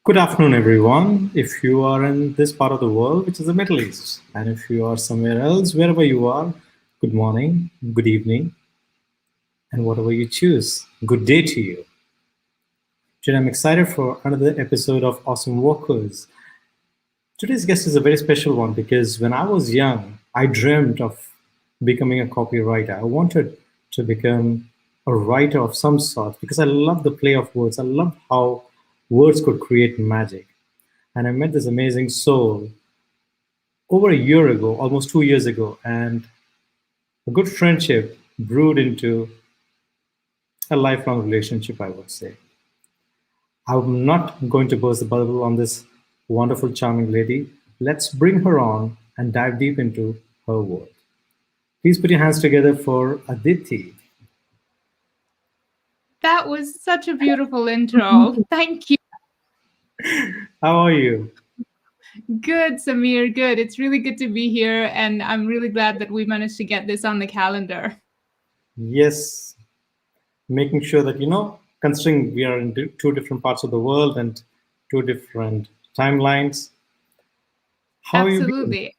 Good afternoon, everyone. If you are in this part of the world, which is the Middle East, and if you are somewhere else, wherever you are, good morning, good evening, and whatever you choose, good day to you. Today, I'm excited for another episode of Awesome Workers. Today's guest is a very special one because when I was young, I dreamed of becoming a copywriter. I wanted to become a writer of some sort because I love the play of words. I love how words could create magic. And I met this amazing soul over a year ago, almost 2 years ago, and a good friendship brewed into a lifelong relationship, I would say. I'm not going to burst the bubble on this wonderful, charming lady. Let's bring her on and dive deep into her world. Please put your hands together for Aditi. That was such a beautiful intro. Thank you. How are you? Good, Samir. Good. It's really good to be here. And I'm really glad that we managed to get this on the calendar. Yes, making sure that, considering we are in two different parts of the world and two different timelines, how you been? Absolutely.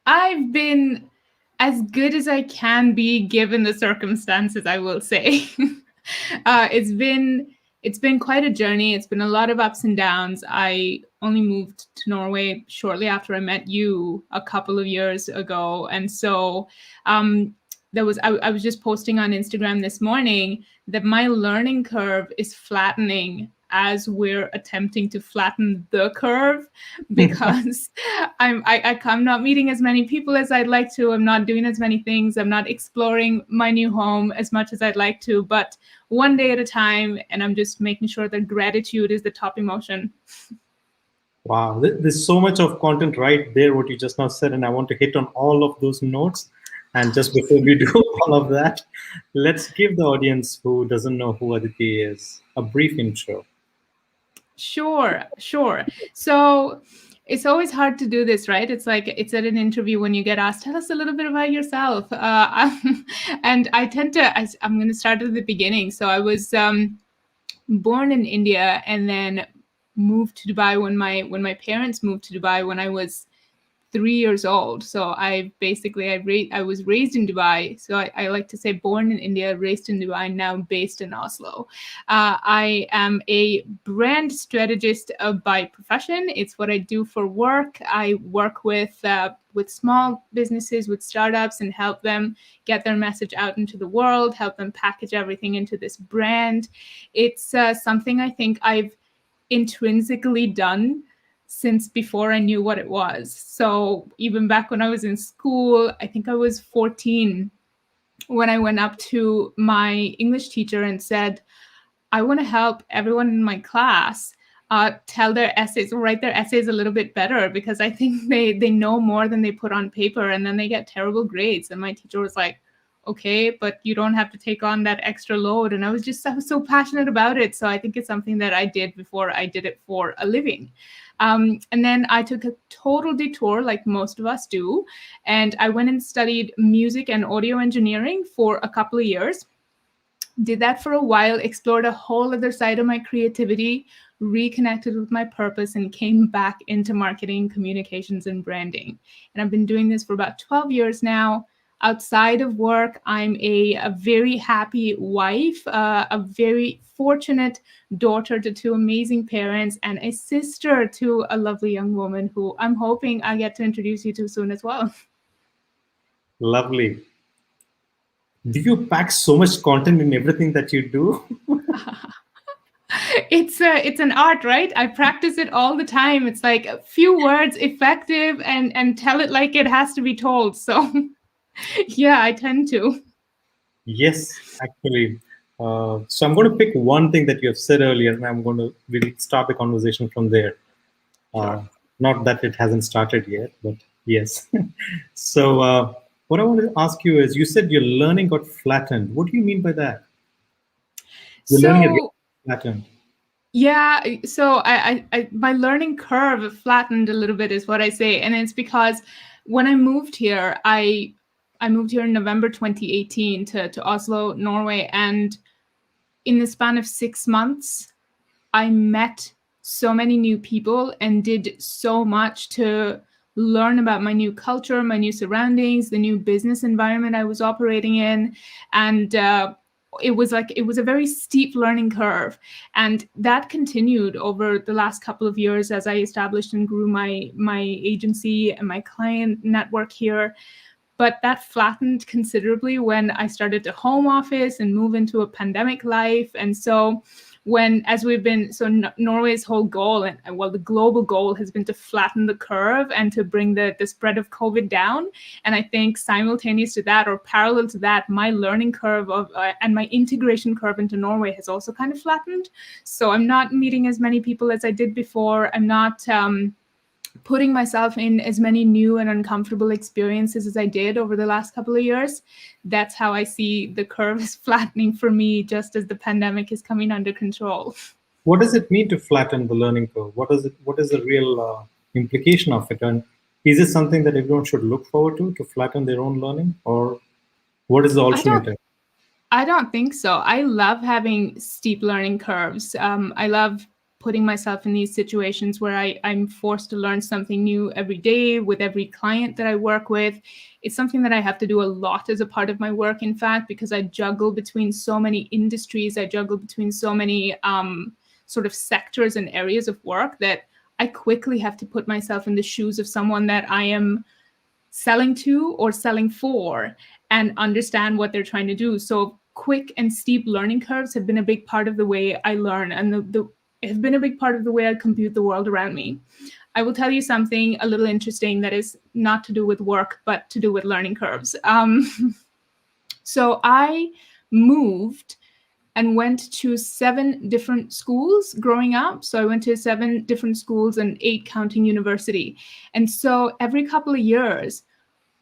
I've been as good as I can be given the circumstances, I will say. uh, it's been it's been quite a journey. It's been a lot of ups and downs. I only moved to Norway shortly after I met you a couple of years ago, and so I was just posting on Instagram this morning that my learning curve is flattening as we're attempting to flatten the curve because I'm not meeting as many people as I'd like to. I'm not doing as many things. I'm not exploring my new home as much as I'd like to, but one day at a time. And I'm just making sure that gratitude is the top emotion. Wow, there's so much of content right there, what you just now said, and I want to hit on all of those notes. And just before we do all of that, let's give the audience who doesn't know who Aditi is a brief intro. Sure. So it's always hard to do this, right? It's like it's at an interview when you get asked, tell us a little bit about yourself. And I tend to, I'm going to start at the beginning. So I was born in India and then moved to Dubai when my parents moved to Dubai when I was 3 years old. So I was raised in Dubai. So I like to say born in India, raised in Dubai, now based in Oslo. I am a brand strategist by profession. It's what I do for work. I work with small businesses, with startups, and help them get their message out into the world, help them package everything into this brand. It's something I think I've intrinsically done since before I knew what it was. So even back when I was in school, I think I was 14 when I went up to my English teacher and said, I want to help everyone in my class tell their essays, write their essays a little bit better because I think they know more than they put on paper and then they get terrible grades. And my teacher was like, okay, but you don't have to take on that extra load. And I was so passionate about it. So I think it's something that I did before I did it for a living. And then I took a total detour, like most of us do, and I went and studied music and audio engineering for a couple of years. Did that for a while, explored a whole other side of my creativity, reconnected with my purpose, and came back into marketing, communications, and branding. And I've been doing this for about 12 years now. Outside of work, I'm a very happy wife, a very fortunate daughter to two amazing parents, and a sister to a lovely young woman who I'm hoping I get to introduce you to soon as well. Lovely. Do you pack so much content in everything that you do? It's an art, right? I practice it all the time. It's like a few words, effective, and tell it like it has to be told. So yeah, I tend to. Yes, actually. So I'm going to pick one thing that you have said earlier, and we'll start the conversation from there. Uh, Sure. Not that it hasn't started yet, but yes. So what I want to ask you is, you said your learning got flattened. What do you mean by that? Your learning has So got flattened. yeah, so my learning curve flattened a little bit is what I say, and it's because when I moved here, I moved here in November 2018 to Oslo, Norway, and in the span of 6 months, I met so many new people and did so much to learn about my new culture, my new surroundings, the new business environment I was operating in. And it was a very steep learning curve. And that continued over the last couple of years as I established and grew my agency and my client network here. But that flattened considerably when I started to home office and move into a pandemic life. And so Norway's whole goal, and well, the global goal has been to flatten the curve and to bring the spread of COVID down. And I think simultaneous to that, or parallel to that, my learning curve and my integration curve into Norway has also kind of flattened. So I'm not meeting as many people as I did before. I'm not putting myself in as many new and uncomfortable experiences as I did over the last couple of years. That's how I see the curve is flattening for me, just as the pandemic is coming under control. What does it mean to flatten the learning curve? What is the real implication of it? And is it something that everyone should look forward to flatten their own learning? Or what is the alternative? I don't think so. I love having steep learning curves. I love putting myself in these situations where I'm forced to learn something new every day with every client that I work with. It's something that I have to do a lot as a part of my work, in fact, because I juggle between so many industries. I juggle between so many sort of sectors and areas of work that I quickly have to put myself in the shoes of someone that I am selling to or selling for and understand what they're trying to do. So quick and steep learning curves have been a big part of the way I learn, and have been a big part of the way I compute the world around me. I will tell you something a little interesting that is not to do with work, but to do with learning curves. So I moved and went to 7 different schools growing up. So I went to 7 different schools and 8 counting university. And so every couple of years,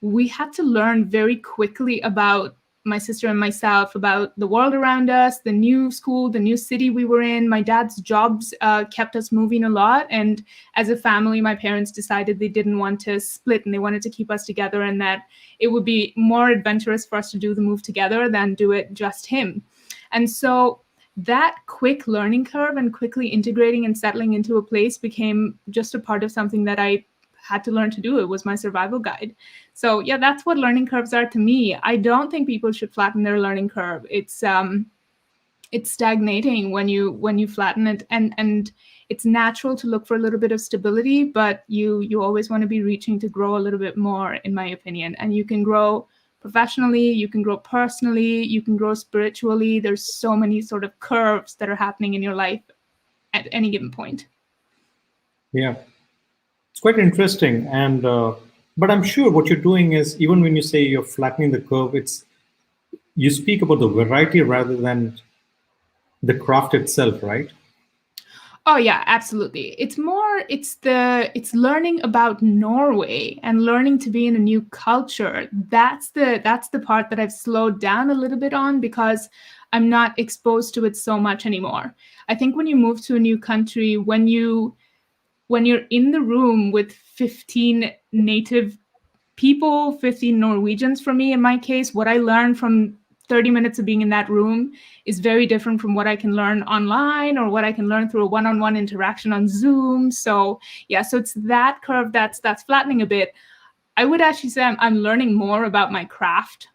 we had to learn very quickly about my sister and myself, about the world around us, the new school, the new city we were in. My dad's jobs kept us moving a lot. And as a family, my parents decided they didn't want to split and they wanted to keep us together, and that it would be more adventurous for us to do the move together than do it just him. And so that quick learning curve and quickly integrating and settling into a place became just a part of something that I had to learn to do. It was my survival guide. So yeah, that's what learning curves are to me. I don't think people should flatten their learning curve. It's stagnating when you flatten it, and it's natural to look for a little bit of stability, but you always want to be reaching to grow a little bit more, in my opinion. And you can grow professionally, you can grow personally, you can grow spiritually. There's so many sort of curves that are happening in your life at any given point. Yeah, it's quite interesting. And but I'm sure what you're doing is, even when you say you're flattening the curve, you speak about the variety rather than the craft itself, right? Oh yeah, absolutely. It's learning about Norway and learning to be in a new culture. That's the part that I've slowed down a little bit on, because I'm not exposed to it so much anymore. I think when you move to a new country, when you're in the room with 15 native people, 15 Norwegians for me, in my case, what I learned from 30 minutes of being in that room is very different from what I can learn online or what I can learn through a one-on-one interaction on Zoom. So yeah, so it's that curve that's flattening a bit. I would actually say I'm learning more about my craft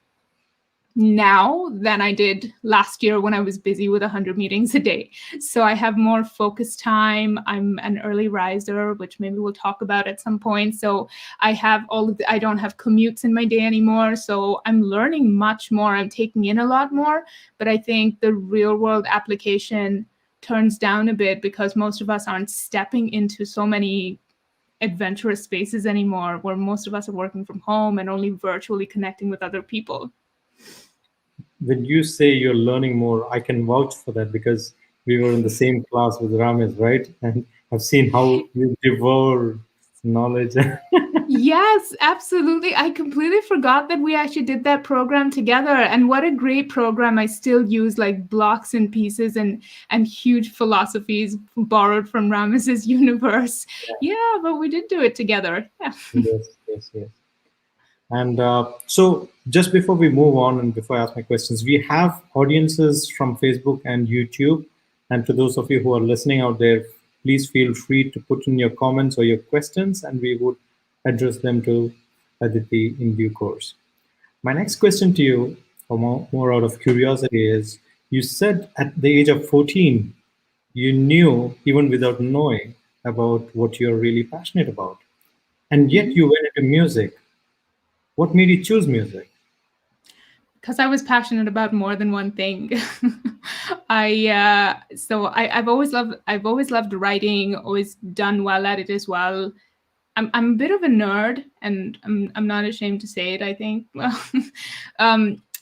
now than I did last year when I was busy with 100 meetings a day. So I have more focused time. I'm an early riser, which maybe we'll talk about at some point. So I have I don't have commutes in my day anymore. So I'm learning much more. I'm taking in a lot more. But I think the real world application turns down a bit because most of us aren't stepping into so many adventurous spaces anymore, where most of us are working from home and only virtually connecting with other people. When you say you're learning more, I can vouch for that because we were in the same class with Ramesh, right? And I've seen how you devour knowledge. Yes, absolutely. I completely forgot that we actually did that program together. And what a great program. I still use like blocks and pieces and huge philosophies borrowed from Rames's universe. Yeah, but we did do it together. Yeah. Yes. And so, just before we move on and before I ask my questions, we have audiences from Facebook and YouTube. And to those of you who are listening out there, please feel free to put in your comments or your questions, and we would address them to Aditi in due course. My next question to you, or more out of curiosity, is you said at the age of 14, you knew, even without knowing, about what you're really passionate about. And yet you went into music. What made you choose music? Because I was passionate about more than one thing. I've always loved writing, always done well at it as well. I'm a bit of a nerd, and I'm not ashamed to say it, I think.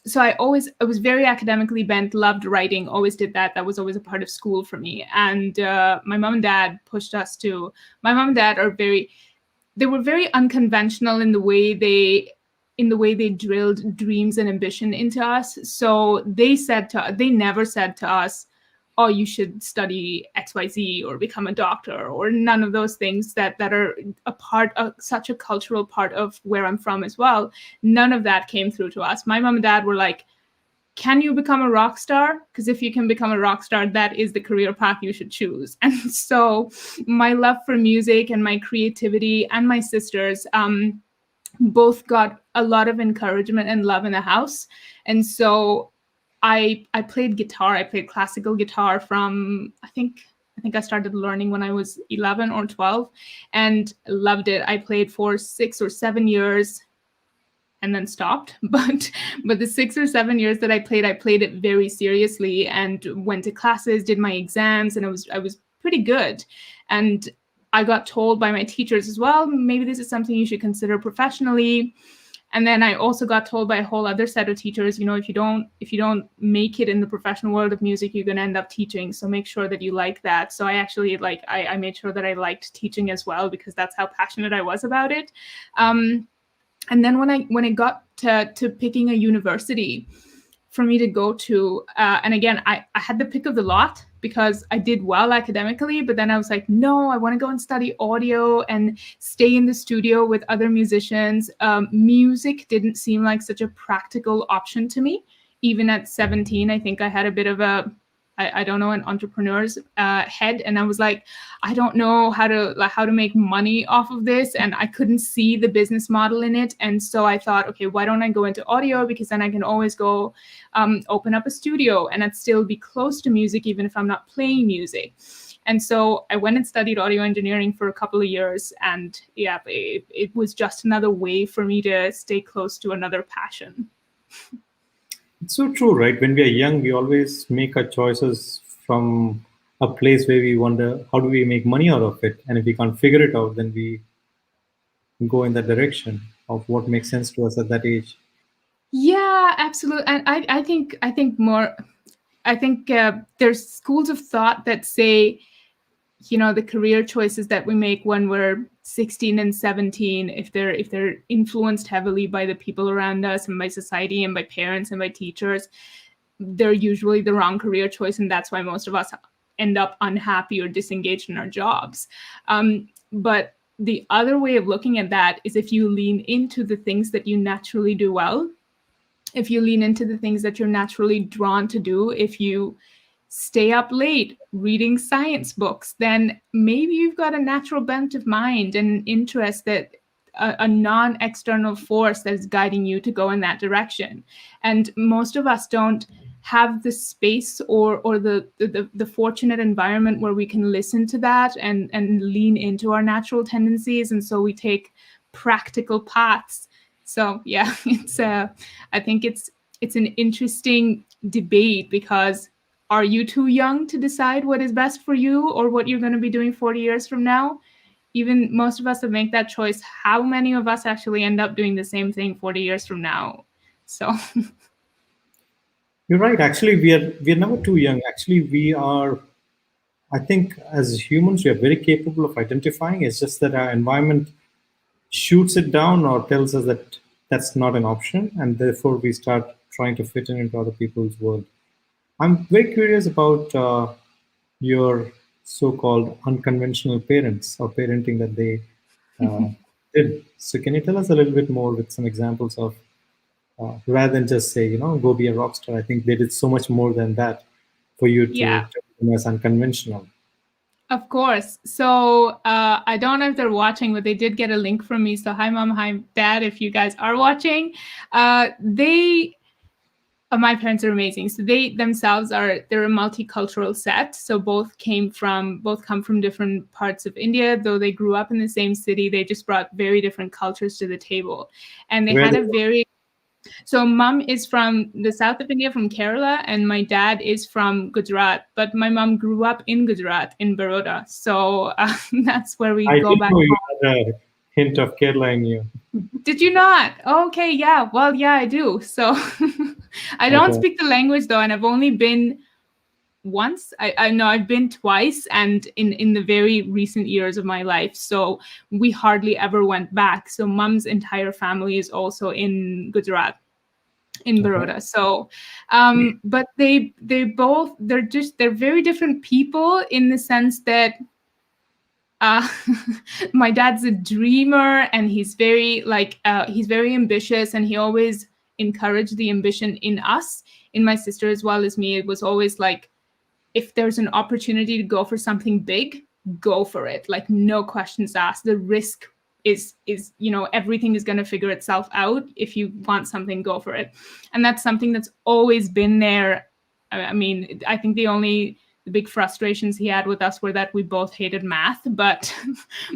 So I was very academically bent, loved writing, always did that. That was always a part of school for me. And my mom and dad pushed us to. My mom and dad they were very unconventional in the way they drilled dreams and ambition into us. So they never said to us, oh, you should study XYZ or become a doctor, or none of those things that are such a cultural part of where I'm from as well. None of that came through to us. My mom and dad were like, can you become a rock star? Because if you can become a rock star, that is the career path you should choose. And so my love for music and my creativity and my sisters, both got a lot of encouragement and love in the house. And so I played guitar. I played classical guitar from I think I started learning when I was 11 or 12 and loved it. I played for 6 or 7 years and then stopped. But the 6 or 7 years that I played it very seriously and went to classes, did my exams, and I was pretty good. And I got told by my teachers as well, maybe this is something you should consider professionally. And then I also got told by a whole other set of teachers, if you don't make it in the professional world of music, you're going to end up teaching. So make sure that you like that. So I actually I made sure that I liked teaching as well, because that's how passionate I was about it. And then when it got to picking a university for me to go to, and again, I had the pick of the lot because I did well academically, but then I was like, no, I want to go and study audio and stay in the studio with other musicians. Music didn't seem like such a practical option to me. Even at 17, I think I had a bit of I don't know, an entrepreneur's head. And I was like, I don't know how to make money off of this. And I couldn't see the business model in it. And so I thought, okay, why don't I go into audio? Because then I can always go open up a studio and I'd still be close to music, even if I'm not playing music. And so I went and studied audio engineering for a couple of years. And yeah, it was just another way for me to stay close to another passion. It's so true, right? When we are young, we always make our choices from a place where we wonder, how do we make money out of it? And if we can't figure it out, then we go in that direction of what makes sense to us at that age. Yeah, absolutely. And I think there's schools of thought that say, the career choices that we make when we're 16 and 17, if they're influenced heavily by the people around us and by society and by parents and by teachers, they're usually the wrong career choice. And that's why most of us end up unhappy or disengaged in our jobs. But the other way of looking at that is if you lean into the things that you naturally do well, if you lean into the things that you're naturally drawn to do, if you stay up late reading science books, then maybe you've got a natural bent of mind and interest that a non-external force that is guiding you to go in that direction. And most of us don't have the space or the fortunate environment where we can listen to that and lean into our natural tendencies. And so we take practical paths. So yeah, I think it's an interesting debate, because are you too young to decide what is best for you or what you're going to be doing 40 years from now? Even most of us that make that choice, how many of us actually end up doing the same thing 40 years from now? So You're right. Actually, we are never too young. Actually, we are. I think as humans, we are very capable of identifying. It's just that our environment shoots it down or tells us that that's not an option, and therefore we start trying to fit in into other people's world. I'm very curious about your so-called unconventional parents or parenting that they uh, did. So, can you tell us a little bit more with some examples of, rather than just say, go be a rock star? I think they did so much more than that for you to yeah. tell them as unconventional. Of course. So I don't know if they're watching, but they did get a link from me. So hi, mom, hi, dad. If you guys are watching, they my parents are amazing. So they themselves they're a multicultural set. So both come from different parts of India. Though they grew up in the same city, they just brought very different cultures to the table, and they Where had they a very so mom is from the south of India, from Kerala, and my dad is from Gujarat. But my mom grew up in Gujarat, in Baroda. So that's where we I go didn't back. know you had a hint of Kerala in you. Did you not? Okay, yeah. Well, yeah, I do. So I don't Okay. speak the language though, and I've only been once. I know I've been twice, and in the very recent years of my life. So we hardly ever went back. So mom's entire family is also in Gujarat, in Okay. Baroda. So, but they're very different people in the sense that uh, my dad's a dreamer, and he's very ambitious, and he always encouraged the ambition in us, in my sister as well as me. It was always like, if there's an opportunity to go for something big, go for it. Like, no questions asked. The risk is everything is going to figure itself out. If you want something, go for it. And that's something that's always been there. I mean, I think the big frustrations he had with us were that we both hated math, but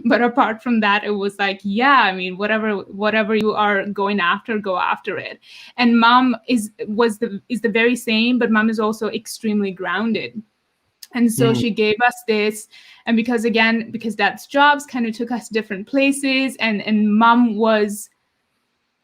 but apart from that, it was like, yeah, I mean, whatever you are going after, go after it. And mom is the very same, but mom is also extremely grounded. And so Mm. she gave us this. And because dad's jobs kind of took us different places, and mom was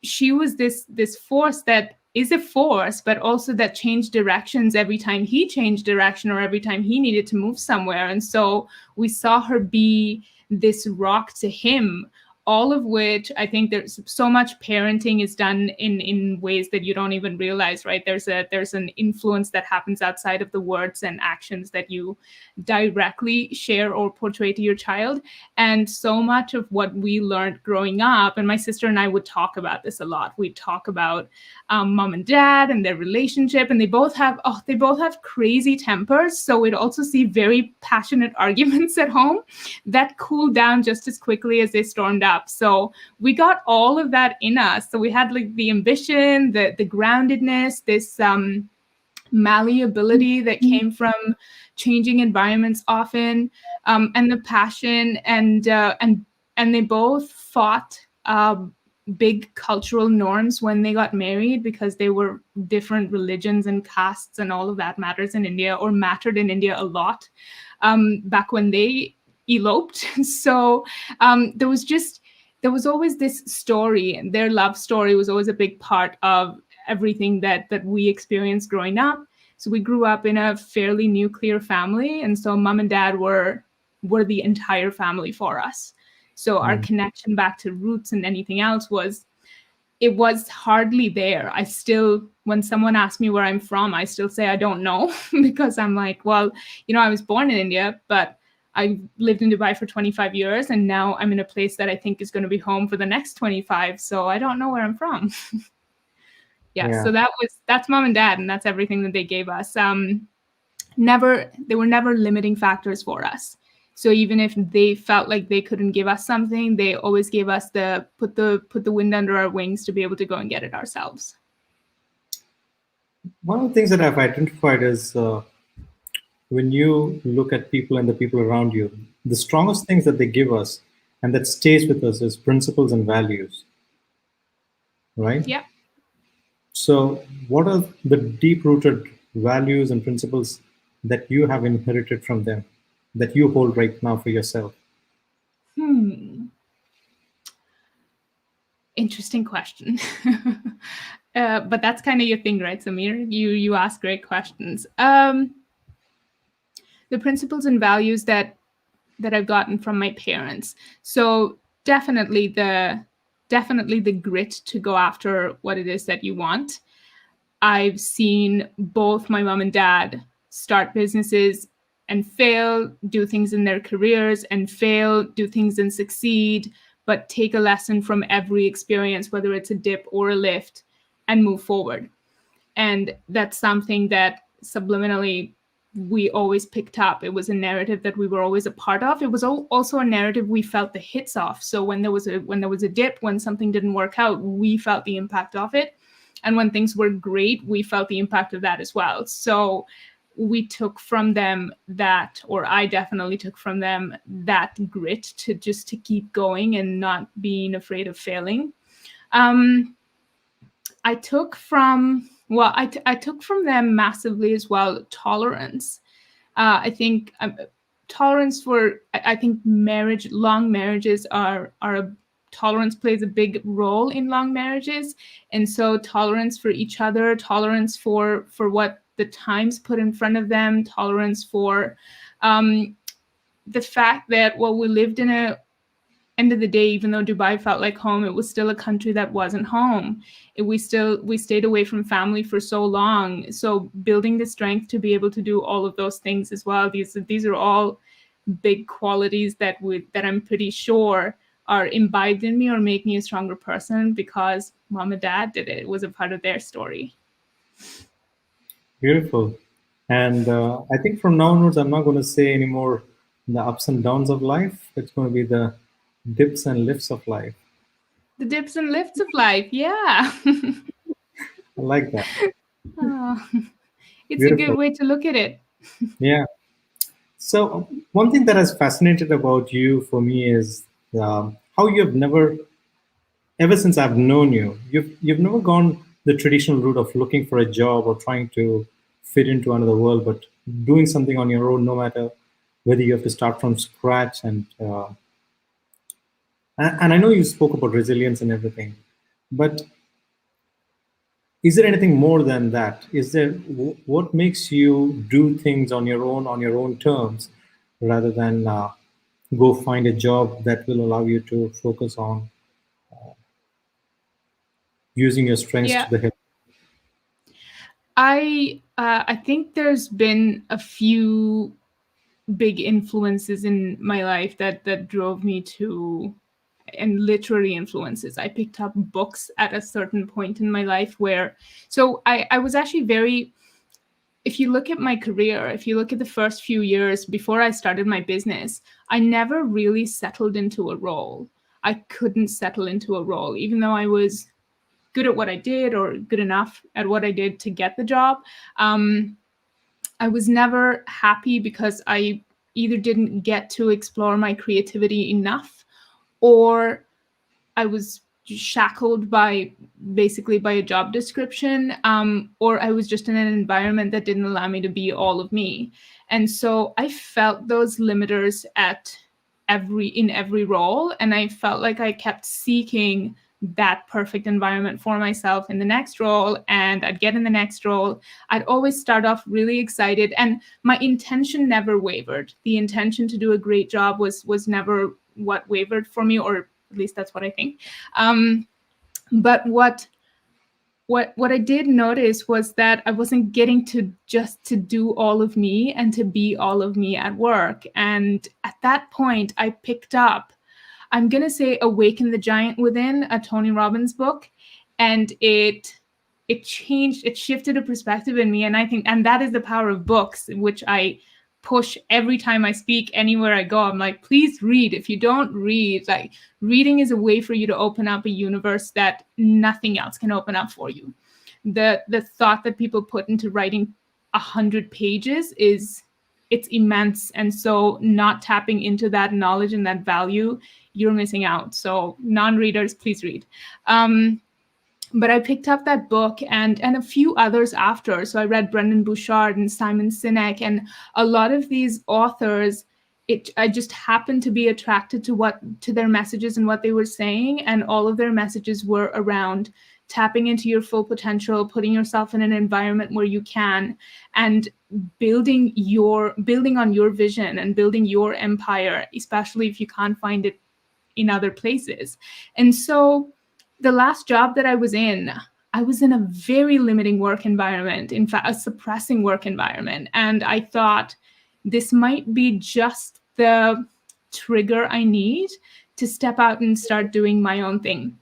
she was this force that is a force, but also that changed directions every time he changed direction, or every time he needed to move somewhere. And so we saw her be this rock to him, all of which I think there's so much parenting is done in ways that you don't even realize, right? There's an influence that happens outside of the words and actions that you directly share or portray to your child. And so much of what we learned growing up, and my sister and I would talk about this a lot. We'd talk about mom and dad and their relationship, and they both have crazy tempers. So we'd also see very passionate arguments at home that cooled down just as quickly as they stormed up. So we got all of that in us. So we had like the ambition, the groundedness, this malleability that came from changing environments often, and the passion, and they both fought big cultural norms when they got married, because they were different religions and castes, and all of that matters in India, or mattered in India a lot back when they eloped. So there was always this story, and their love story was always a big part of everything that we experienced growing up. So we grew up in a fairly nuclear family, and so mom and dad were the entire family for us. So our Mm. connection back to roots and anything else was hardly there. I still, when someone asks me where I'm from, I still say I don't know because I'm like, well, I was born in India, but I lived in Dubai for 25 years, and now I'm in a place that I think is going to be home for the next 25. So I don't know where I'm from. Yeah, Yeah. so that's mom and dad, and that's everything that they gave us. They were never limiting factors for us. So even if they felt like they couldn't give us something, they always gave us the put the wind under our wings to be able to go and get it ourselves. One of the things that I've identified is when you look at people and the people around you, the strongest things that they give us and that stays with us is principles and values, right? Yeah. So, what are the deep rooted values and principles that you have inherited from them that you hold right now for yourself? Hmm. Interesting question. But that's kind of your thing, right, Samir? You ask great questions. The principles and values that I've gotten from my parents. So definitely the grit to go after what it is that you want. I've seen both my mom and dad start businesses and fail, do things in their careers and fail, do things and succeed, but take a lesson from every experience, whether it's a dip or a lift, and move forward. And that's something that subliminally we always picked up. It was a narrative that we were always a part of. It was also a narrative we felt the hits of. So when there was a dip, when something didn't work out, we felt the impact of it. And when things were great, we felt the impact of that as well. So we took from them that, or I definitely took from them that grit to just to keep going and not being afraid of failing. I took from I took from them massively as well tolerance. I think tolerance for I think long marriages are tolerance plays a big role in long marriages, and so tolerance for each other, tolerance for what the times put in front of them, tolerance for the fact that we lived in a end of the day, even though Dubai felt like home, it was still a country that wasn't home. We stayed away from family for so long. So building the strength to be able to do all of those things as well. These are all big qualities that I'm pretty sure are imbibed in me or make me a stronger person because mom and dad did it. It was a part of their story. Beautiful. And I think from now onwards, I'm not going to say anymore the ups and downs of life. It's going to be the dips and lifts of life. The dips and lifts of life. Yeah. I like that. Oh, it's a Beautiful. good way to look at it. Yeah. So one thing that has fascinated about you for me is how you have never, ever since I've known you, you've never gone the traditional route of looking for a job or trying to fit into another world, but doing something on your own, no matter whether you have to start from scratch. And I know you spoke about resilience and everything, but is there anything more than that? Is there what makes you do things on your own terms, rather than go find a job that will allow you to focus on using your strengths Yeah. to the hill? I think there's been a few big influences in my life that drove me to, and literary influences. I picked up books at a certain point in my life where, so I was actually very, if you look at my career, if you look at the first few years before I started my business, I never really settled into a role. I couldn't settle into a role, even though I was good at what I did or good enough at what I did to get the job. I was never happy because I either didn't get to explore my creativity enough, or I was shackled by basically by a job description, or I was just in an environment that didn't allow me to be all of me. And so I felt those limiters in every role, and I felt like I kept seeking that perfect environment for myself in the next role, and I'd get in the next role. I'd always start off really excited, and my intention never wavered. The intention to do a great job was never what wavered for me, or at least that's what I think. But what I did notice was that I wasn't getting to just to do all of me and to be all of me at work. And at that point, I picked up, I'm going to say Awaken the Giant Within, a Tony Robbins book. And it shifted a perspective in me. And I think, and that is the power of books, which I push every time I speak, anywhere I go. I'm like, please read. If you don't read, like, reading is a way for you to open up a universe that nothing else can open up for you. The thought that people put into writing 100 pages it's immense. And so not tapping into that knowledge and that value, you're missing out. So non-readers, please read. But I picked up that book and a few others after. So I read Brendan Bouchard and Simon Sinek, and a lot of these authors, I just happened to be attracted to their messages and what they were saying. And all of their messages were around tapping into your full potential, putting yourself in an environment where you can, and building on your vision and building your empire, especially if you can't find it in other places. And so the last job that I was in a very limiting work environment, in fact, a suppressing work environment. And I thought this might be just the trigger I need to step out and start doing my own thing.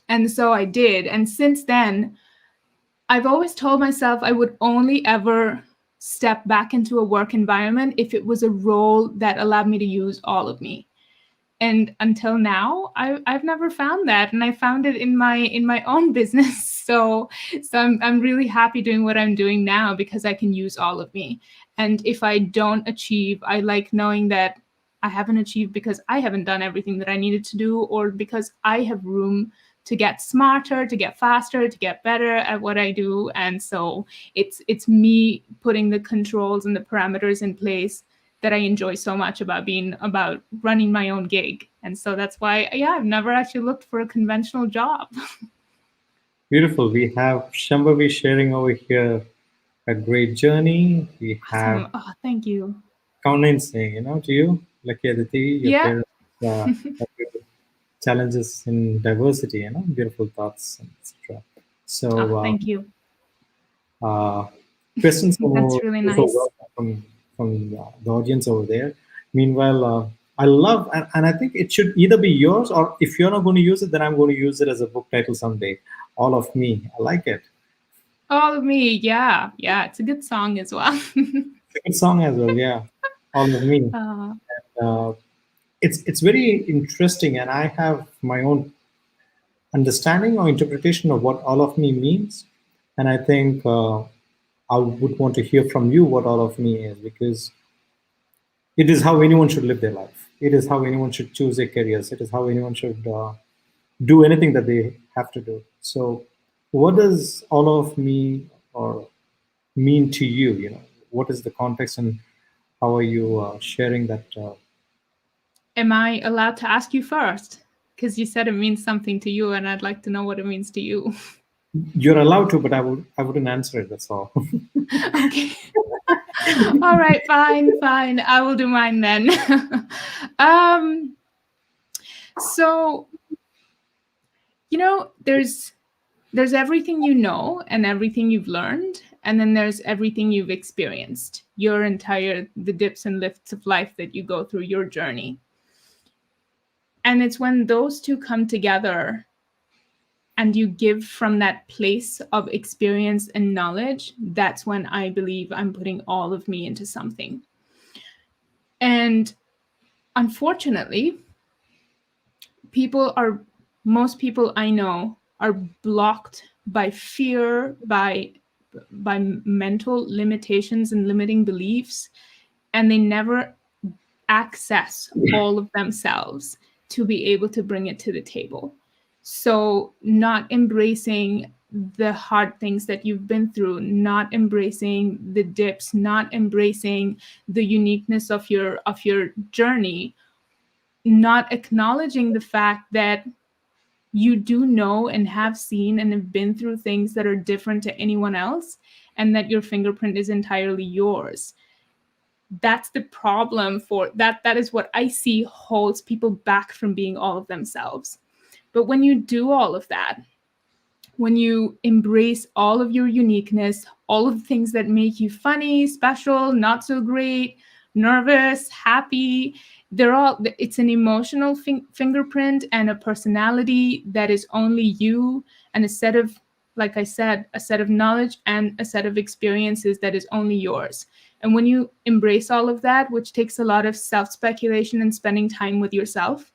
And so I did. And since then, I've always told myself I would only ever step back into a work environment if it was a role that allowed me to use all of me. And until now, I've never found that, and I found it in my own business. So I'm really happy doing what I'm doing now because I can use all of me. And if I don't achieve, I like knowing that I haven't achieved because I haven't done everything that I needed to do, or because I have room to get smarter, to get faster, to get better at what I do. And so it's me putting the controls and the parameters in place that I enjoy so much about running my own gig. And so that's why, yeah, I've never actually looked for a conventional job. Beautiful. We have Shambhavi sharing over here a great journey. We have Awesome. Oh, thank you. Kaunin saying, to you, like Aditi, your Yeah. parents have challenges in diversity, beautiful thoughts, etc. Oh, So, thank you. uh, questions That's really nice. from the audience over there. Meanwhile, I love, and I think it should either be yours, or if you're not going to use it, then I'm going to use it as a book title someday. All of Me. I like it. All of Me. Yeah. Yeah. It's a good song as well. It's a good song as well. Yeah. All of Me. Uh, it's very interesting, and I have my own understanding or interpretation of what all of me means. And I think I would want to hear from you what all of me is, because it is how anyone should live their life. It is how anyone should choose their careers. It is how anyone should do anything that they have to do. So, what does all of me or mean to you? What is the context, and how are you sharing that? Am I allowed to ask you first? Because you said it means something to you, and I'd like to know what it means to you. You're allowed to, but I wouldn't answer it. That's all. Okay. All right, fine. I will do mine then. So, there's everything you know and everything you've learned, and then there's everything you've experienced, the dips and lifts of life that you go through, your journey. And it's when those two come together and you give from that place of experience and knowledge, that's when I believe I'm putting all of me into something. And unfortunately, most people I know are blocked by fear, by mental limitations and limiting beliefs, and they never access all of themselves to be able to bring it to the table. So not embracing the hard things that you've been through, not embracing the dips, not embracing the uniqueness of your journey, not acknowledging the fact that you do know and have seen and have been through things that are different to anyone else, and that your fingerprint is entirely yours. That's the problem for that. That is what I see holds people back from being all of themselves. But when you do all of that, when you embrace all of your uniqueness, all of the things that make you funny, special, not so great, nervous, happy, it's an emotional fingerprint and a personality that is only you, and a set of, like I said, a set of knowledge and a set of experiences that is only yours. And when you embrace all of that, which takes a lot of self-speculation and spending time with yourself,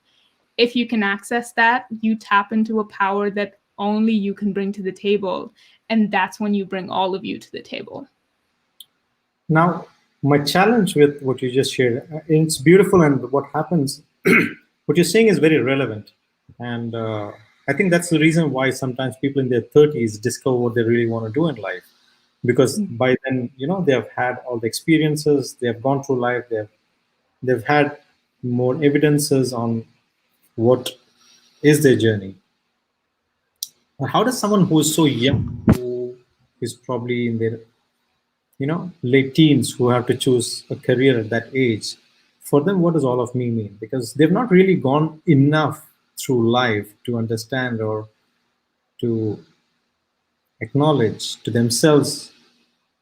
if you can access that, you tap into a power that only you can bring to the table. And that's when you bring all of you to the table. Now, my challenge with what you just shared, it's beautiful, and what happens, what you're saying is very relevant. And I think that's the reason why sometimes people in their 30s discover what they really want to do in life. Because by then, they have had all the experiences, they have gone through life, they've had more evidences on what is their journey. How does someone who is so young, who is probably in their late teens, who have to choose a career at that age, for them, what does all of me mean? Because they've not really gone enough through life to understand or to acknowledge to themselves,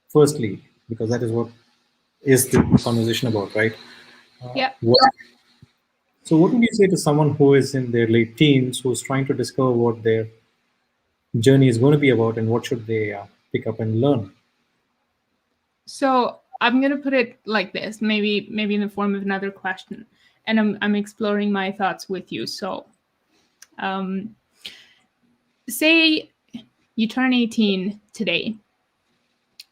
firstly, because that is what is the conversation about, right? Yeah. So what would you say to someone who is in their late teens, who's trying to discover what their journey is going to be about, and what should they pick up and learn? So I'm gonna put it like this, maybe in the form of another question, and I'm exploring my thoughts with you. So, um, say you turn 18 today,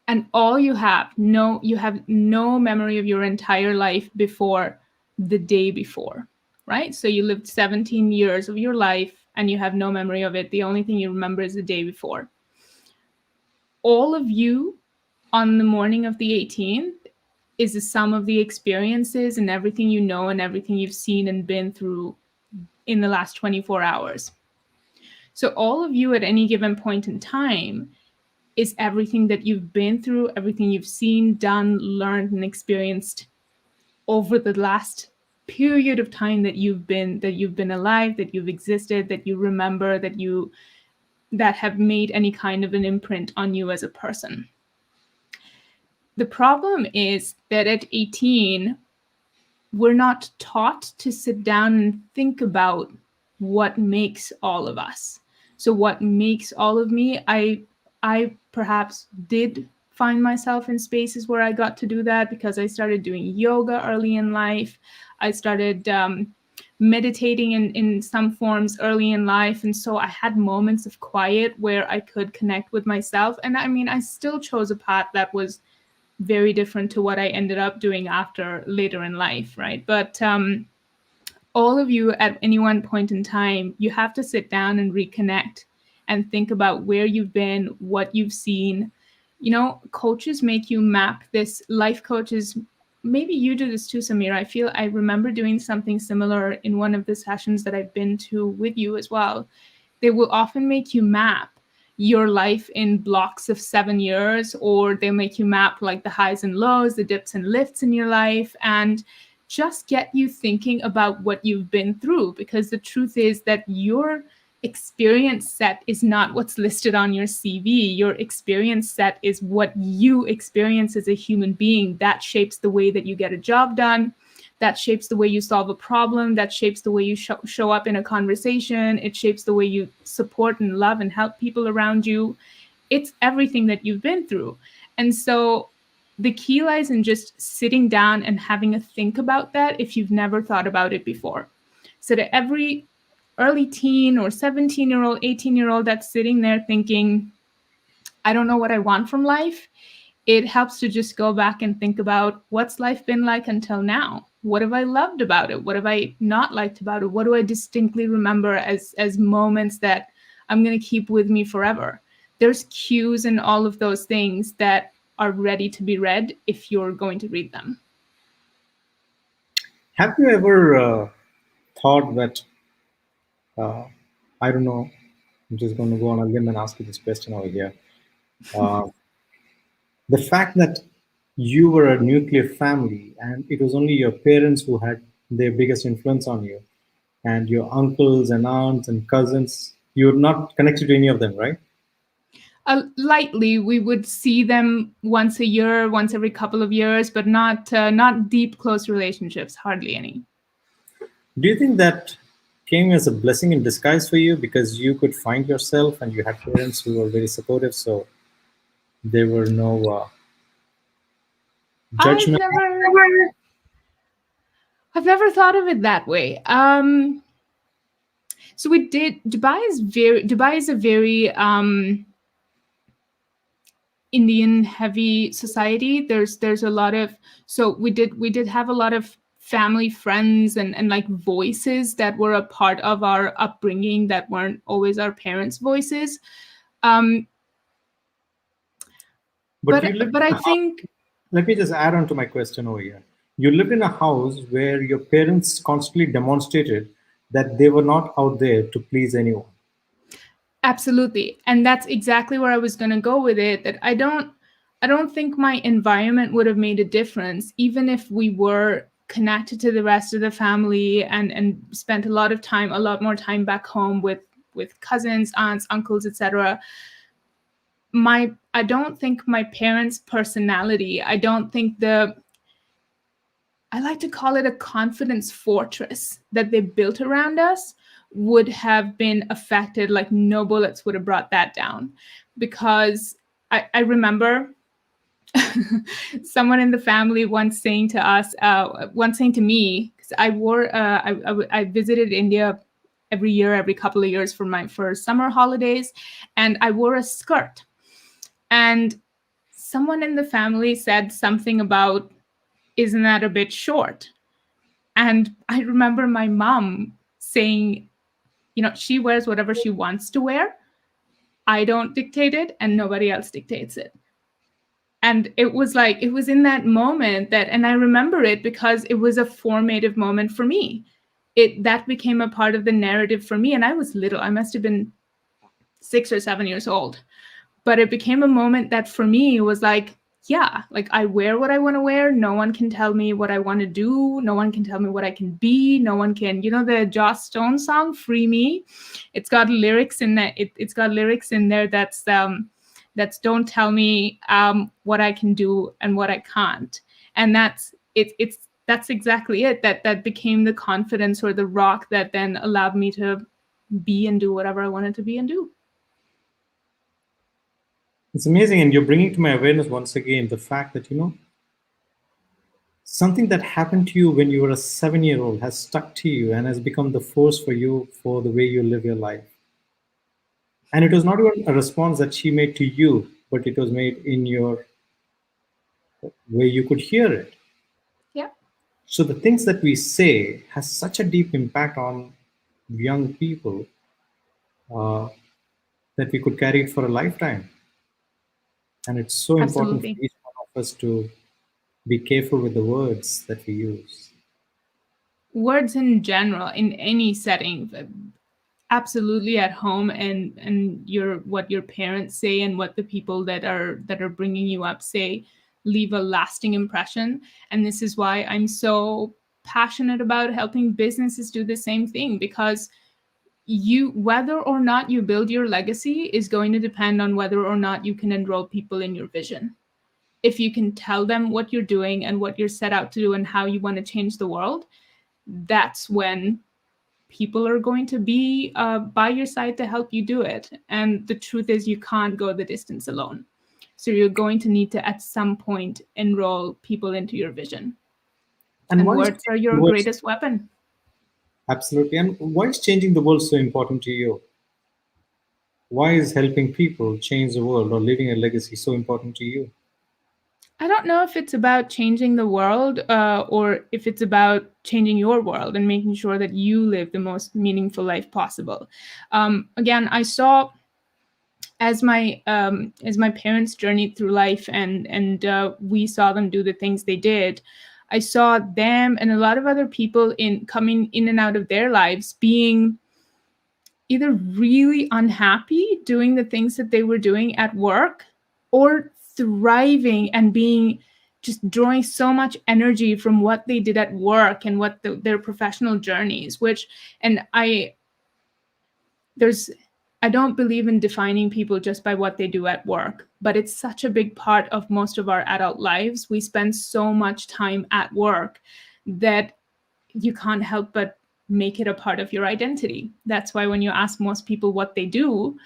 and all you have no memory of your entire life before the day before, right? So you lived 17 years of your life, and you have no memory of it. The only thing you remember is the day before. All of you on the morning of the 18th is the sum of the experiences and everything you know and everything you've seen and been through in the last 24 hours. So, all of you at any given point in time is everything that you've been through, everything you've seen, done, learned, and experienced over the last period of time that you've been alive, that you've existed, that you remember, that have made any kind of an imprint on you as a person. The problem is that at 18, we're not taught to sit down and think about what makes all of us. So what makes all of me? I perhaps did find myself in spaces where I got to do that because I started doing yoga early in life. I started meditating in some forms early in life. And so I had moments of quiet where I could connect with myself. And I mean, I still chose a path that was very different to what I ended up doing after later in life, right? But all of you at any one point in time, you have to sit down and reconnect and think about where you've been, what you've seen. You know, coaches make you map this, life coaches. Maybe you do this too, Samir. I remember doing something similar in one of the sessions that I've been to with you as well. They will often make you map your life in blocks of 7 years, or they'll make you map like the highs and lows, the dips and lifts in your life, and just get you thinking about what you've been through. Because the truth is that your experience set is not what's listed on your CV. Your experience set is what you experience as a human being. That shapes the way that you get a job done. That shapes the way you solve a problem. That shapes the way you show up in a conversation. It shapes the way you support and love and help people around you. It's everything that you've been through. And so the key lies in just sitting down and having a think about that if you've never thought about it before. So to every early teen or 17-year-old, 18-year-old that's sitting there thinking, I don't know what I want from life, it helps to just go back and think about what's life been like until now. What have I loved about it? What have I not liked about it? What do I distinctly remember as moments that I'm going to keep with me forever? There's cues in all of those things that are ready to be read if you're going to read them. Have you ever thought that, uh, I don't know, I'm just going to go on a limb and ask you this question over here. Uh, the fact that you were a nuclear family and it was only your parents who had their biggest influence on you, and your uncles and aunts and cousins, you're not connected to any of them, right? Lightly, we would see them once a year, once every couple of years, but not deep, close relationships, hardly any. Do you think that came as a blessing in disguise for you because you could find yourself and you had parents who were very supportive, so there were no I've judgment? never I've never thought of it that way. So we did. Dubai is a very Indian heavy society. There's a lot of, so we did have a lot of family friends and like voices that were a part of our upbringing that weren't always our parents' voices. Um, But you lived but in I a house. think Let me just add on to my question over here. You lived in a house where your parents constantly demonstrated that they were not out there to please anyone. absolutely, and that's exactly where I was going to go with it. That I don't think my environment would have made a difference, even if we were connected to the rest of the family and spent a lot more time back home with cousins, aunts, uncles, etc. I don't think my parents' personality, I don't think I like to call it a confidence fortress that they built around us would have been affected. Like no bullets would have brought that down. Because I remember someone in the family once saying to us, once saying to me, because I visited India every year, every couple of years for summer holidays, and I wore a skirt. And someone in the family said something about, isn't that a bit short? And I remember my mom saying, she wears whatever she wants to wear. I don't dictate it, and nobody else dictates it. And it was in that moment and I remember it because it was a formative moment for me. That became a part of the narrative for me. And I was little. I must have been 6 or 7 years old. But it became a moment that for me was like, yeah, like I wear what I want to wear. No one can tell me what I want to do. No one can tell me what I can be. No one can, the Joss Stone song, Free Me. It's got lyrics in that. It's got lyrics in there that's don't tell me what I can do and what I can't. And that's exactly it. That became the confidence or the rock that then allowed me to be and do whatever I wanted to be and do. It's amazing. And you're bringing to my awareness once again the fact that, something that happened to you when you were a 7-year-old has stuck to you and has become the force for you for the way you live your life. And it was not even a response that she made to you, but it was made in your where you could hear it. Yeah. So the things that we say has such a deep impact on young people that we could carry it for a lifetime. And it's so important for Absolutely. each one of us to be careful with the words that we use. Words in general, in any setting, absolutely at home and what your parents say and what the people that are bringing you up say leave a lasting impression. And this is why I'm so passionate about helping businesses do the same thing, because whether or not you build your legacy is going to depend on whether or not you can enroll people in your vision. If you can tell them what you're doing and what you're set out to do and how you want to change the world, that's when people are going to be by your side to help you do it. And the truth is, you can't go the distance alone. So you're going to need to, at some point, enroll people into your vision. And And why is words are your words greatest weapon. absolutely? And why is changing the world so important to you? Why is helping people change the world or leaving a legacy so important to you? I don't know if it's about changing the world or if it's about changing your world and making sure that you live the most meaningful life possible. Again, I saw as my parents journeyed through life and we saw them do the things they did. I saw them and a lot of other people coming in and out of their lives being either really unhappy doing the things that they were doing at work, or thriving and being just drawing so much energy from what they did at work and what their professional journeys, and I don't believe in defining people just by what they do at work, but it's such a big part of most of our adult lives. We spend so much time at work that you can't help but make it a part of your identity. That's why when you ask most people what they do,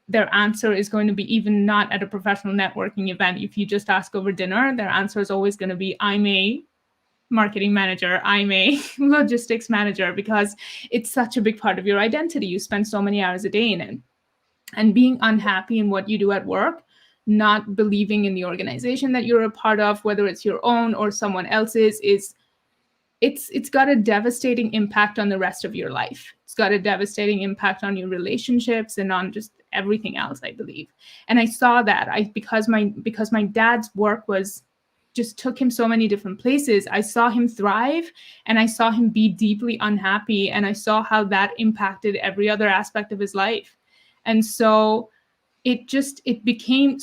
their answer is going to be, even not at a professional networking event, if you just ask over dinner, their answer is always going to be, I'm a marketing manager, I'm a logistics manager, because it's such a big part of your identity. You spend so many hours a day in it. And being unhappy in what you do at work, not believing in the organization that you're a part of, whether it's your own or someone else's, it's got a devastating impact on the rest of your life. It's got a devastating impact on your relationships and on just everything else, I believe. And I saw that because my dad's work just took him so many different places. I saw him thrive and I saw him be deeply unhappy, and I saw how that impacted every other aspect of his life. And so it became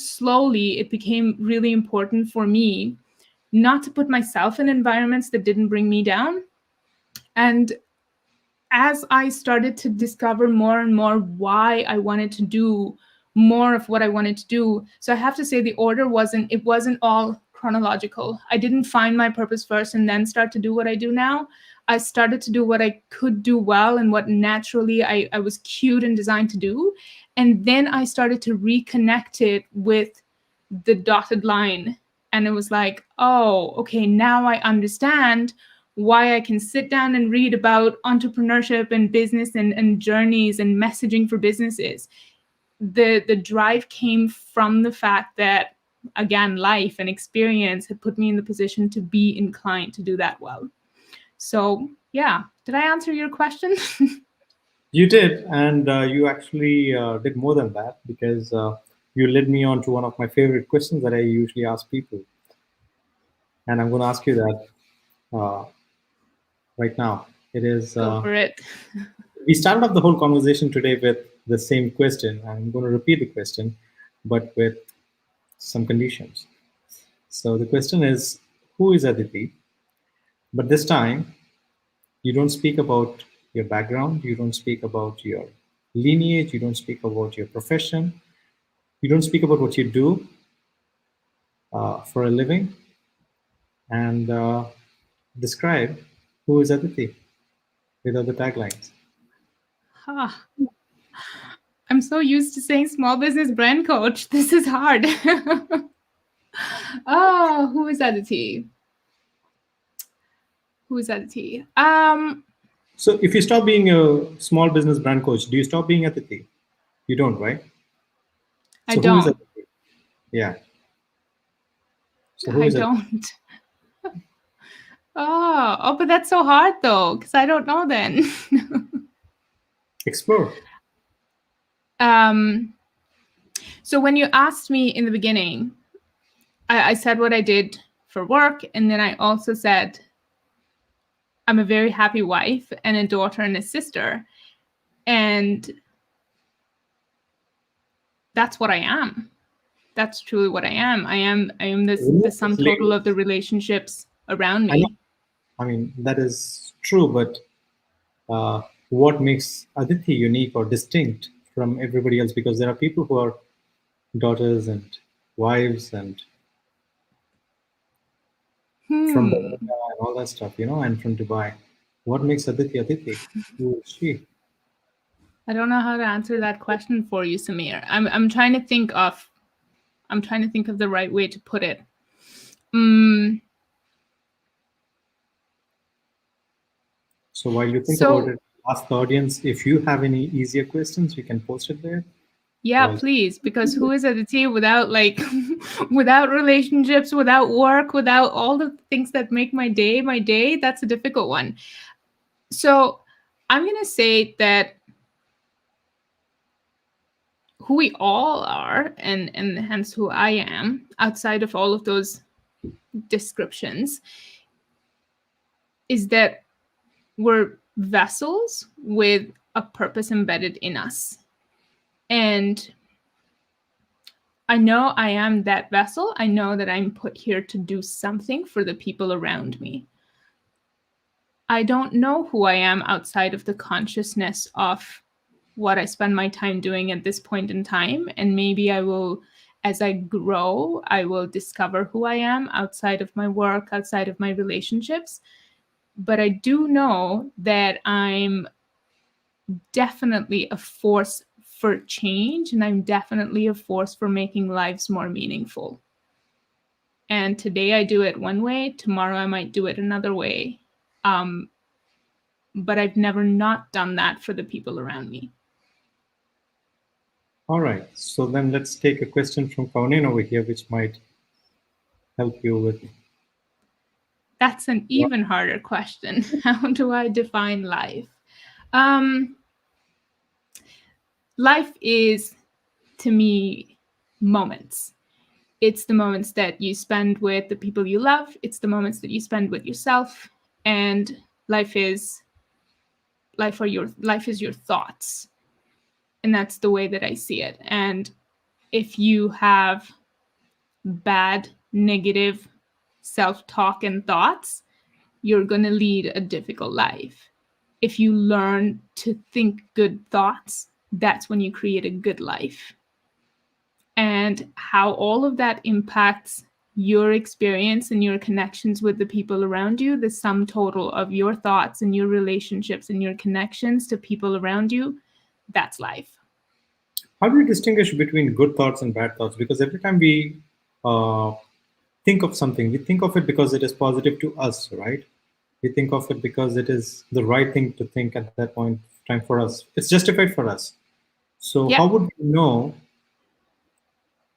really important for me not to put myself in environments that didn't bring me down. And as I started to discover more and more why I wanted to do more of what I wanted to do, so I have to say the order wasn't all chronological. I didn't find my purpose first and then start to do what I do now. I started to do what I could do well and what naturally I was cued and designed to do. And then I started to reconnect it with the dotted line And it was like, oh, okay, now I understand why I can sit down and read about entrepreneurship and business and journeys and messaging for businesses. The drive came from the fact that, again, life and experience had put me in the position to be inclined to do that well. So yeah, did I answer your question? You did, and you actually did more than that, because you led me on to one of my favorite questions that I usually ask people, and I'm going to ask you that uh, right now. It is. Go for it. We started off the whole conversation today with the same question. I'm going to repeat the question, but with some conditions. So the question is, who is Aditi? But this time, you don't speak about your background, you don't speak about your lineage, you don't speak about your profession, you don't speak about what you do for a living, and describe who is Aditi without the taglines. Huh. I'm so used to saying small business brand coach. This is hard. Oh, who is Aditi? Who is Aditi? So if you stop being a small business brand coach, do you stop being Aditi? You don't, right? I So who is don't. Aditi? Yeah. So who I is Aditi? don't. Oh, but that's so hard though, because I don't know then. Explore. So when you asked me in the beginning, I said what I did for work, and then I also said I'm a very happy wife and a daughter and a sister, and that's what I am. That's truly what I am. I am the sum total of the relationships around I know. me. I mean, that is true, but what makes Aditi unique or distinct from everybody else? Because there are people who are daughters and wives and from Bermuda and all that stuff, and from Dubai. What makes Aditi Aditi? Who is she? I don't know how to answer that question for you, Samir. I'm trying to think of the right way to put it. So while you think about it, ask the audience if you have any easier questions, you can post it there. Yeah, please, because who is Aditi without without relationships, without work, without all the things that make my day? That's a difficult one. So I'm going to say that who we all are, and hence who I am, outside of all of those descriptions, is that we're vessels with a purpose embedded in us. And I know I am that vessel. I know that I'm put here to do something for the people around me. I don't know who I am outside of the consciousness of what I spend my time doing at this point in time. And maybe I will, as I grow, I will discover who I am outside of my work, outside of my relationships. But I do know that I'm definitely a force for change, and I'm definitely a force for making lives more meaningful. And today I do it one way, tomorrow I might do it another way. But I've never not done that for the people around me. All right. So then let's take a question from Kaunin over here, which might help you with. That's an even harder question. How do I define life? Life is, to me, moments. It's the moments that you spend with the people you love. It's the moments that you spend with yourself. And life is your thoughts. And that's the way that I see it. And if you have bad, negative self-talk and thoughts, you're going to lead a difficult life. If you learn to think good thoughts, that's when you create a good life. And how all of that impacts your experience and your connections with the people around you, the sum total of your thoughts and your relationships and your connections to people around you, that's life. How do you distinguish between good thoughts and bad thoughts? Because every time we think think of something, we think of it because it is positive to us, right? We think of it because it is the right thing to think at that point of time for us. It's justified for us. So Yeah. how would we know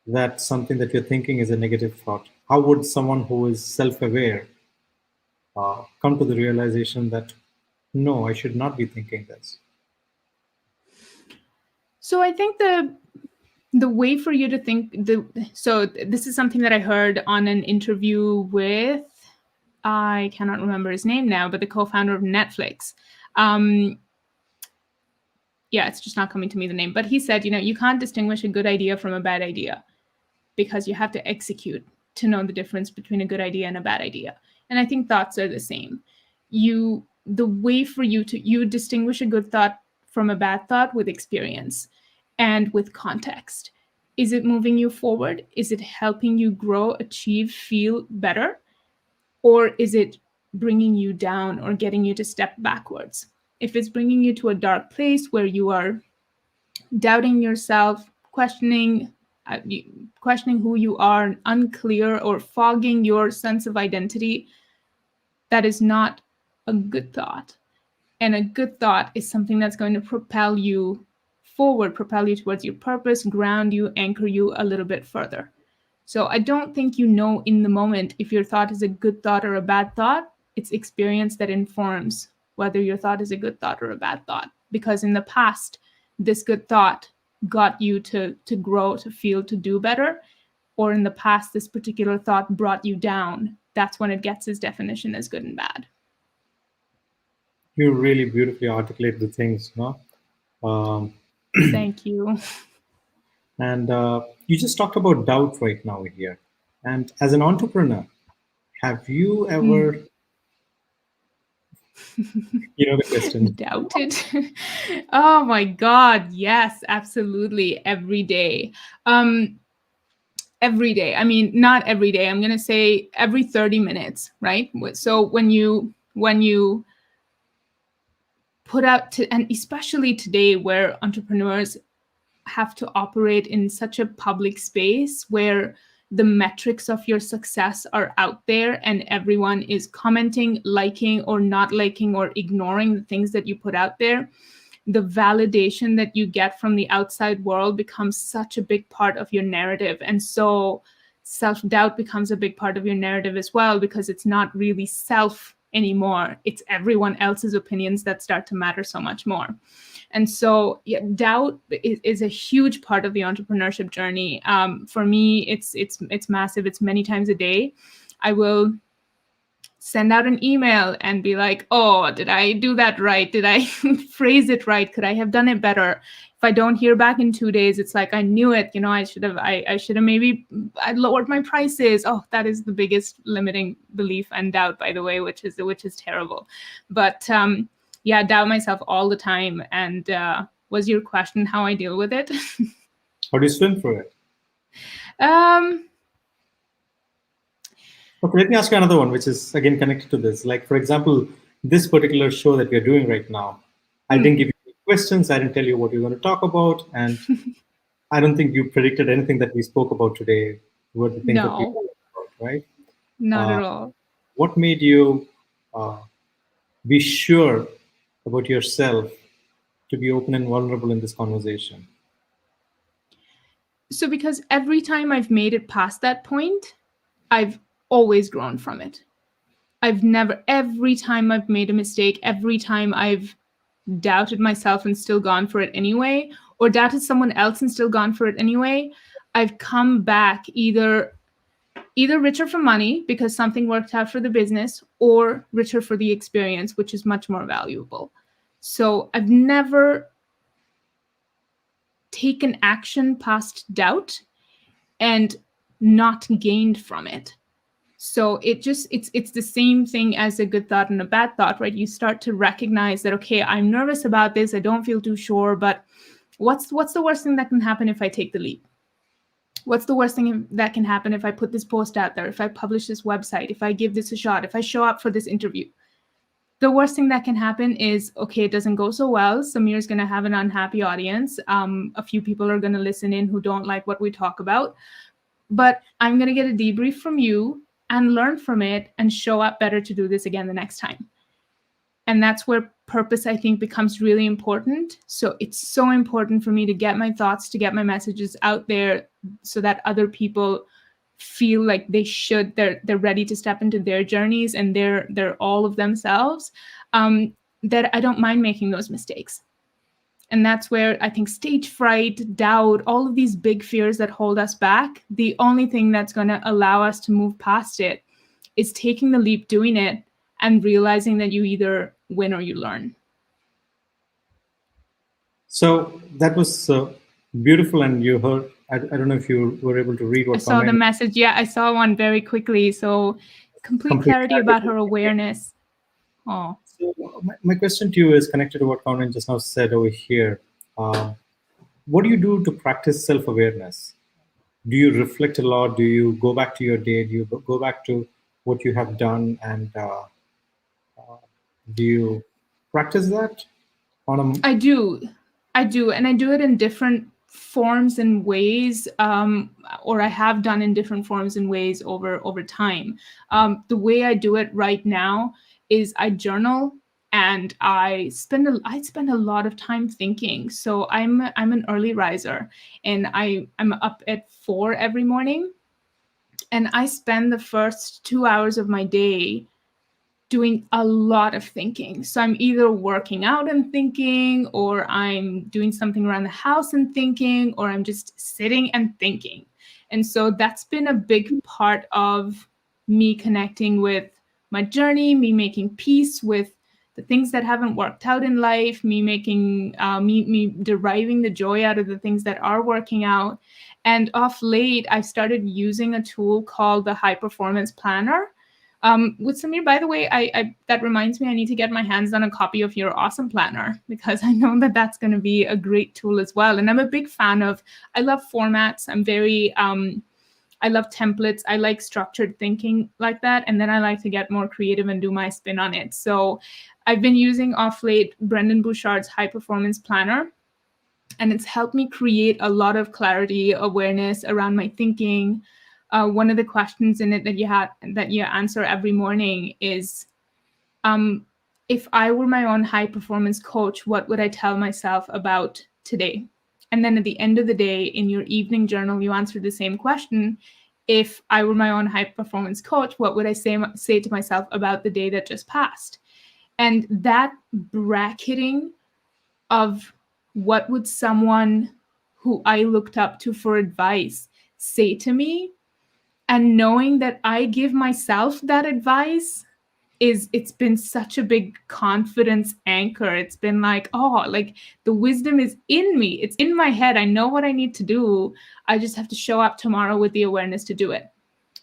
that something that you're thinking is a negative thought? How would someone who is self-aware come to the realization that no, I should not be thinking this? So I think the way for you to think so this is something that I heard on an interview with, I cannot remember his name now, but the co-founder of Netflix. Yeah, it's just not coming to me the name, but he said, you can't distinguish a good idea from a bad idea because you have to execute to know the difference between a good idea and a bad idea. And I think thoughts are the same. The way for you distinguish a good thought from a bad thought with experience and with context. Is it moving you forward? Is it helping you grow, achieve, feel better? Or is it bringing you down or getting you to step backwards? If it's bringing you to a dark place where you are doubting yourself, questioning who you are, unclear, or fogging your sense of identity, that is not a good thought. And a good thought is something that's going to propel you forward, propel you towards your purpose, ground you, anchor you a little bit further. So I don't think you know in the moment if your thought is a good thought or a bad thought. It's experience that informs whether your thought is a good thought or a bad thought. Because in the past, this good thought got you to grow, to feel, to do better. Or in the past, this particular thought brought you down. That's when it gets its definition as good and bad. You really beautifully articulate the things, no? Um, Thank you. and you just talked about doubt right now here. And as an entrepreneur, have you ever, you know the question, Doubted. Oh my God. Yes, absolutely. Every day. Every day. I mean, not every day. I'm going to say every 30 minutes, right? So when you put out to, and especially today where entrepreneurs have to operate in such a public space where the metrics of your success are out there and everyone is commenting, liking, or not liking, or ignoring the things that you put out there, the validation that you get from the outside world becomes such a big part of your narrative. And so self-doubt becomes a big part of your narrative as well, because it's not really self anymore. It's everyone else's opinions that start to matter so much more. And so doubt is a huge part of the entrepreneurship journey. For me, it's massive. It's many times a day. I will send out an email and be like, oh, did I do that right? Did I phrase it right? Could I have done it better? If I don't hear back in 2 days, it's like, I knew it. I should have maybe I lowered my prices. Oh, that is the biggest limiting belief and doubt, by the way, which is terrible. But yeah, doubt myself all the time. And was your question how I deal with it? how do you swim through it? Okay, let me ask you another one, which is again connected to this. Like, for example, this particular show that we're doing right now, I didn't give you any questions. I didn't tell you what you're going to talk about. And I don't think you predicted anything that we spoke about today were the things that we No, talked about, right? not at all. What made you be sure about yourself to be open and vulnerable in this conversation? So because every time I've made it past that point, I've always grown from it. Every time I've made a mistake, every time I've doubted myself and still gone for it anyway, or doubted someone else and still gone for it anyway, I've come back either richer for money because something worked out for the business, or richer for the experience, which is much more valuable. So I've never taken action past doubt and not gained from it. So it's the same thing as a good thought and a bad thought, right? You start to recognize that, okay, I'm nervous about this. I don't feel too sure, but what's the worst thing that can happen if I take the leap? What's the worst thing that can happen if I put this post out there, if I publish this website, if I give this a shot, if I show up for this interview? The worst thing that can happen is, okay, it doesn't go so well. Samir's going to have an unhappy audience. A few people are going to listen in who don't like what we talk about. but I'm going to get a debrief from you and learn from it and show up better to do this again the next time. And that's where purpose, I think, becomes really important. So it's so important for me to get my thoughts, to get my messages out there so that other people feel like they're ready to step into their journeys and they're all of themselves, that I don't mind making those mistakes. And that's where I think stage fright, doubt, all of these big fears that hold us back, the only thing that's going to allow us to move past it is taking the leap, doing it, and realizing that you either win or you learn. So that was beautiful, and you heard. I don't know if you were able to read what I saw the comment. message. Yeah, I saw one very quickly. So complete clarity about her awareness. Oh, So my question to you is connected to what Conrad just now said over here. What do you do to practice self-awareness? Do you reflect a lot? Do you go back to your day? Do you go back to what you have done? And do you practice that on a... I do. And I do it in different forms and ways, or I have done in different forms and ways over time. The way I do it right now is I journal, and I spend a lot of time thinking. So I'm an early riser, and I'm up at 4 every morning, and I spend the first 2 hours of my day doing a lot of thinking. So I'm either working out and thinking, or I'm doing something around the house and thinking, or I'm just sitting and thinking. And so that's been a big part of me connecting with my journey, me making peace with the things that haven't worked out in life, me making me deriving the joy out of the things that are working out. And off late, I've started using a tool called the High Performance Planner. With Samir, by the way, I that reminds me, I need to get my hands on a copy of your awesome planner, because I know that that's going to be a great tool as well. And I'm a big fan of, I love formats. I'm very, I love templates. I like structured thinking like that. And then I like to get more creative and do my spin on it. So I've been using off late Brendan Bouchard's High Performance Planner, and it's helped me create a lot of clarity, awareness around my thinking. One of the questions in it that you answer every morning is, if I were my own high performance coach, what would I tell myself about today? And then at the end of the day, in your evening journal, you answer the same question. If I were my own high performance coach, what would I say to myself about the day that just passed? And that bracketing of what would someone who I looked up to for advice say to me, and knowing that I give myself that advice, it's been such a big confidence anchor. It's been like, oh, like the wisdom is in me. It's in my head. I know what I need to do. I just have to show up tomorrow with the awareness to do it.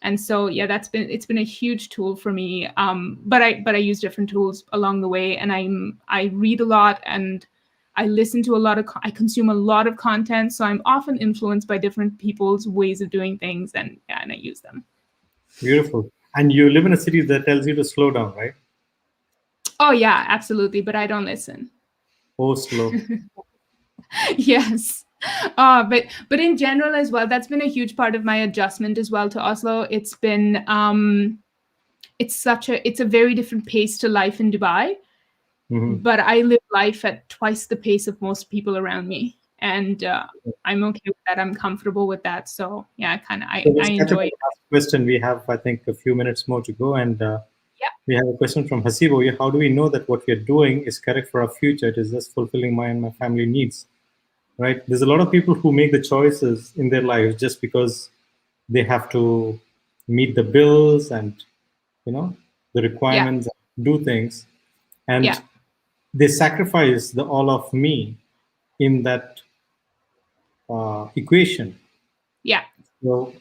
And so, yeah, it's been a huge tool for me. But I use different tools along the way, and I read a lot, and I listen to I consume a lot of content. So I'm often influenced by different people's ways of doing things, and I use them. Beautiful. And you live in a city that tells you to slow down, right? Oh yeah, absolutely. But I don't listen. Oh, slow. Yes. But in general as well, that's been a huge part of my adjustment as well to Oslo. It's been it's a very different pace to life in Dubai. Mm-hmm. But I live life at twice the pace of most people around me, and I'm okay with that. I'm comfortable with that. So yeah, I enjoy it. Last question. We have, I think, a few minutes more to go, and we have a question from Hasibo. How do we know that what we are doing is correct for our future? It is just fulfilling my and my family needs, right? There's a lot of people who make the choices in their lives just because they have to meet the bills and the requirements, do things, and they sacrifice the all of me in that equation. Yeah. So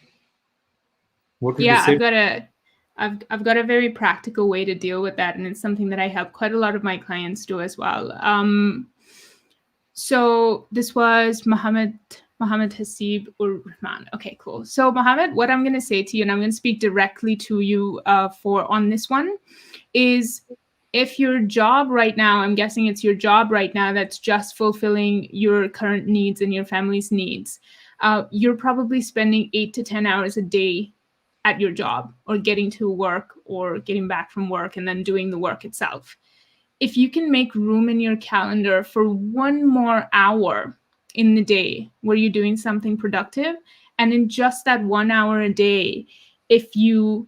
what would you say? I've got a very practical way to deal with that, and it's something that I help quite a lot of my clients do as well. So this was Mohammed Hasib ur Rahman. Okay, cool. So Mohammed, what I'm going to say to you, and I'm going to speak directly to you on this one, is if your job right now, I'm guessing it's your job right now that's just fulfilling your current needs and your family's needs, you're probably spending 8 to 10 hours a day at your job, or getting to work, or getting back from work, and then doing the work itself. If you can make room in your calendar for one more hour in the day where you're doing something productive, and in just that 1 hour a day, if you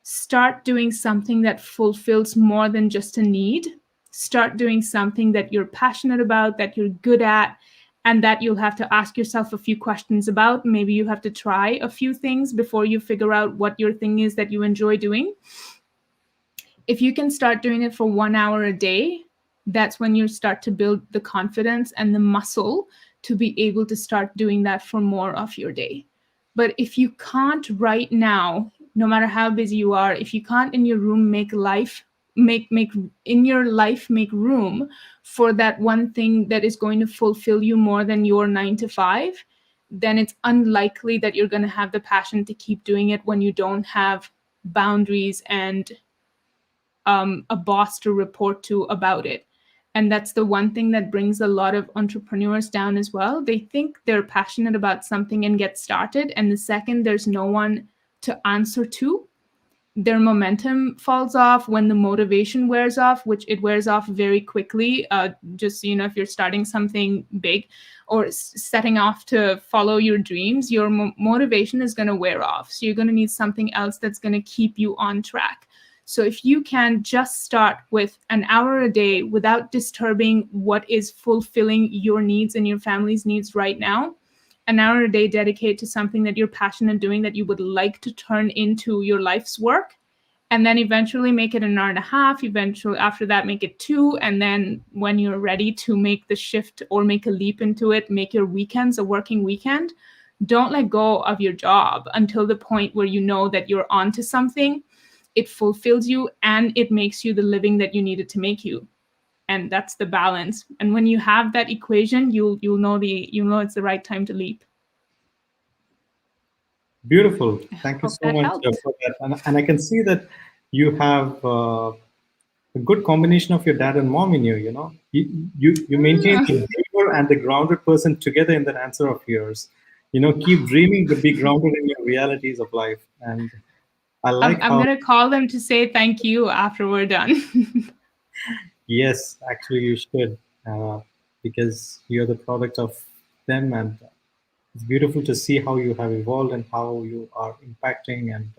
start doing something that fulfills more than just a need, start doing something that you're passionate about, that you're good at, and that you'll have to ask yourself a few questions about. Maybe you have to try a few things before you figure out what your thing is that you enjoy doing. If you can start doing it for 1 hour a day, that's when you start to build the confidence and the muscle to be able to start doing that for more of your day. But if you can't right now, no matter how busy you are, if you can't in your room make in your life make room for that one thing that is going to fulfill you more than your 9 to 5, then it's unlikely that you're going to have the passion to keep doing it when you don't have boundaries and a boss to report to about it. And that's the one thing that brings a lot of entrepreneurs down as well. They think they're passionate about something and get started, and the second there's no one to answer to, their momentum falls off. When the motivation wears off, which it wears off very quickly, just so you know, if you're starting something big or setting off to follow your dreams, your motivation is going to wear off. So you're going to need something else that's going to keep you on track. So if you can just start with an hour a day without disturbing what is fulfilling your needs and your family's needs right now, an hour a day dedicate to something that you're passionate doing, that you would like to turn into your life's work, and then eventually make it an hour and a half. Eventually, after that, make it 2. And then when you're ready to make the shift or make a leap into it, make your weekends a working weekend. Don't let go of your job until the point where you know that you're onto something. It fulfills you and it makes you the living that you needed to make you. And that's the balance. And when you have that equation, you'll know it's the right time to leap. Beautiful. Thank you Hope so that much helped. for that. And I can see that you have a good combination of your dad and mom in you. You maintain the dreamer and the grounded person together in that answer of yours. Keep dreaming, but be grounded in your realities of life. And I like I'm how, gonna call them to say thank you after we're done. yes, actually you should, because you're the product of them, and it's beautiful to see how you have evolved and how you are impacting and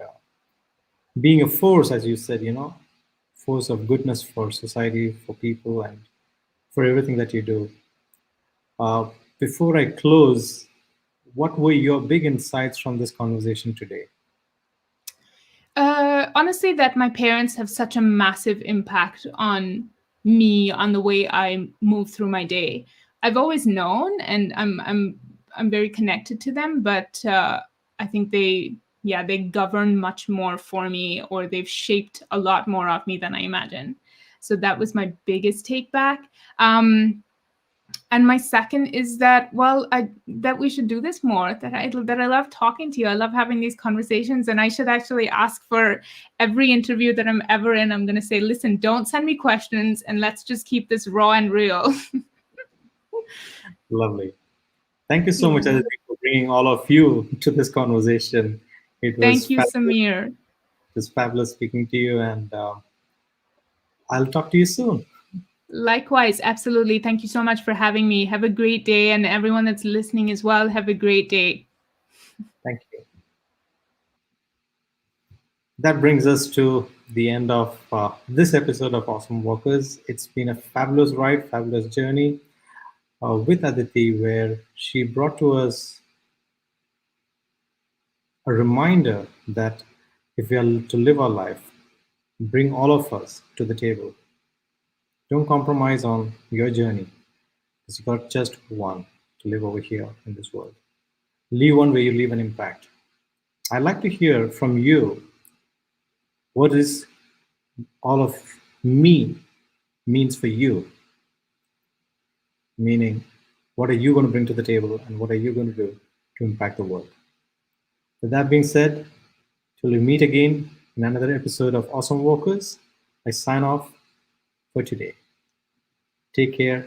being a force, as you said, force of goodness for society, for people, and for everything that you do. Uh, Before I close, what were your big insights from this conversation today? Honestly, that my parents have such a massive impact on me, on the way I move through my day. I've always known, and I'm very connected to them, but I think they govern much more for me, or they've shaped a lot more of me than I imagine. So that was my biggest take back. And my second is that, that we should do this more, that I love talking to you. I love having these conversations, and I should actually ask for every interview that I'm ever in. I'm going to say, listen, don't send me questions, and let's just keep this raw and real. Lovely. Thank you so much, Yeah. Aditi, for bringing all of you to this conversation. It was Thank you, fabulous. Samir. It was fabulous speaking to you, and I'll talk to you soon. Likewise, absolutely. Thank you so much for having me. Have a great day, and everyone that's listening as well, have a great day. Thank you. That brings us to the end of this episode of Awesome Workers. It's been a fabulous ride, fabulous journey with Aditi, where she brought to us a reminder that if we are to live our life, bring all of us to the table. Don't compromise on your journey, because you got just one to live over here in this world. Leave one where you leave an impact. I'd like to hear from you, what is all of me means for you, meaning what are you going to bring to the table and what are you going to do to impact the world. With that being said, till we meet again in another episode of Awesome Workers, I sign off for today. Take care.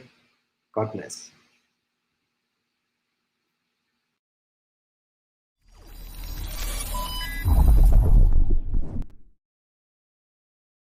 God bless.